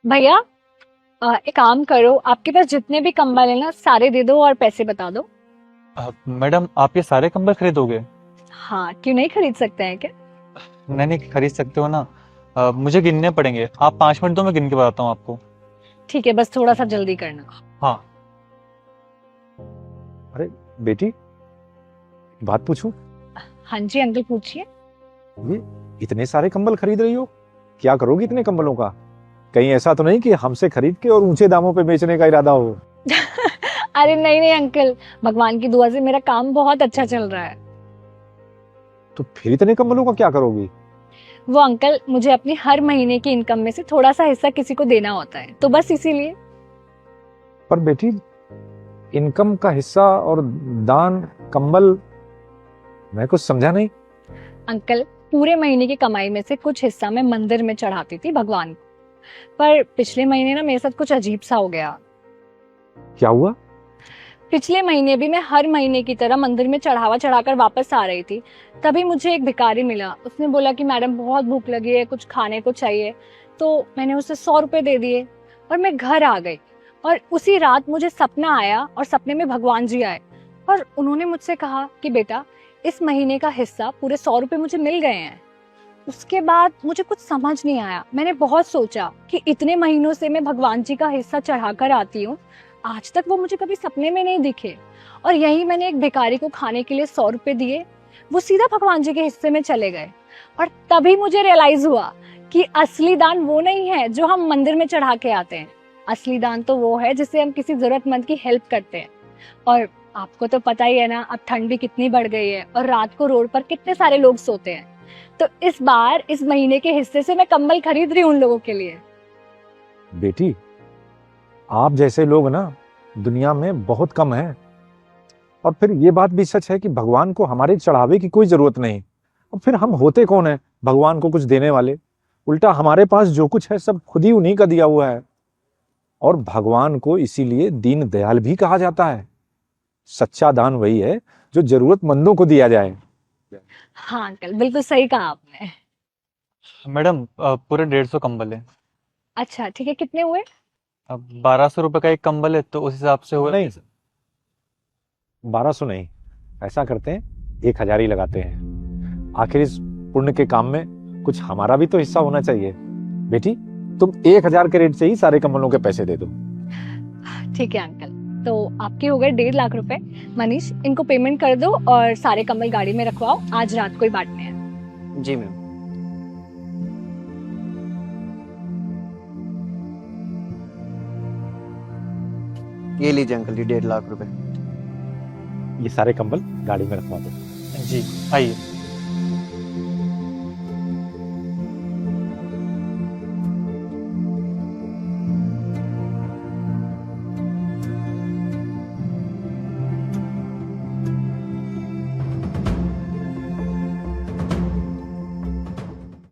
भैया, एक काम करो, आपके पास जितने भी कंबल है ना सारे दे दो और पैसे बता दो। मैडम आप ये सारे कंबल खरीदोगे? हाँ, क्यों नहीं खरीद सकते हैं क्या? नहीं नहीं, खरीद सकते हो ना। मुझे गिनने पड़ेंगे, आप 5 मिनट दो, मैं गिन के बताता हूँ आपको। ठीक है, बस थोड़ा सा जल्दी करना। हाँ। अरे बेटी, बात पूछूं? हाँ जी अंकल, पूछिए। ये इतने सारे कंबल खरीद रही हो, क्या करोगी इतने कंबलों का? कहीं ऐसा तो नहीं कि हमसे खरीद के और ऊंचे दामों पे बेचने का इरादा हो? अरे नहीं नहीं अंकल, भगवान की दुआ से मेरा काम बहुत अच्छा चल रहा है। तो फिर इतने कंबलों का क्या करोगी? वो अंकल, मुझे अपनी हर महीने की इनकम में से थोड़ा सा हिस्सा किसी को देना होता है, तो बस इसीलिए। पर बेटी, इनकम का हिस्सा और दान, कंबल, मैं कुछ समझा नहीं। अंकल, पूरे महीने की कमाई में से कुछ हिस्सा मैं मंदिर में चढ़ाती थी भगवान को। पर पिछले महीने ना मेरे साथ कुछ अजीब सा हो गया। क्या हुआ? पिछले महीने भी मैं हर महीने की तरह मंदिर में चढ़ावा चढ़ाकर वापस आ रही थी। तभी मुझे एक भिखारी मिला। उसने बोला कि मैडम बहुत भूख लगी है, कुछ खाने को चाहिए। तो मैंने उसे 100 रुपए दे दिए और मैं घर आ गई। और उसी रात मुझे सपना आया और सपने में भगवान जी आए। और उन्होंने मुझसे कहा कि बेटा, इस महीने का हिस्सा पूरे 100 रुपए मुझे मिल गए हैं। उसके बाद मुझे कुछ समझ नहीं आया। मैंने बहुत सोचा कि इतने महीनों से मैं भगवान जी का हिस्सा चढ़ाकर आती हूँ, आज तक वो मुझे कभी सपने में नहीं दिखे। और यही मैंने एक भिखारी को खाने के लिए 100 रुपए दिए, वो सीधा भगवान जी के हिस्से में चले गए। और तभी मुझे रियलाइज हुआ कि असली दान वो नहीं है जो हम मंदिर में चढ़ा के आते हैं। असली दान तो वो है जिससे हम किसी जरूरतमंद की हेल्प करते हैं। और आपको तो पता ही है ना, अब ठंड भी कितनी बढ़ गई है और रात को रोड पर कितने सारे लोग सोते हैं। तो इस बार इस महीने के हिस्से से मैं कंबल खरीद रही हूँ उन लोगों के लिए। बेटी, आप जैसे लोग ना दुनिया में बहुत कम हैं। और फिर ये बात भी सच है कि भगवान को हमारे चढ़ावे की कोई जरूरत नहीं। और फिर हम होते कौन है भगवान को कुछ देने वाले? उल्टा हमारे पास जो कुछ है सब खुद ही उन्हीं का दिया हुआ है। और भगवान को इसीलिए दीन दयाल भी कहा जाता है। सच्चा दान वही है जो जरूरतमंदों को दिया जाए। हाँ अंकल, बिल्कुल सही कहा आपने। मैडम पूरे 150 कंबल है। अच्छा ठीक है, कितने हुए? अब 1200 रुपये का एक कंबल है, तो उस हिसाब से हुआ। नहीं, 1200 नहीं, ऐसा करते हैं 1000 ही लगाते हैं। आखिर इस पुण्य के काम में कुछ हमारा भी तो हिस्सा होना चाहिए। बेटी, तुम 1000 के रेट से ही सारे कंबलों के पैसे दे दो। ठीक है अंकल, तो आपके हो गए 1.5 लाख रुपए। मनीष, इनको पेमेंट कर दो और सारे कंबल गाड़ी में रखवाओ, आज रात को ही बांटने हैं। जी मैम। ये लीजिए अंकल जी, 1.5 लाख रुपए। ये सारे कंबल गाड़ी में रखवा दो। जी, आइए।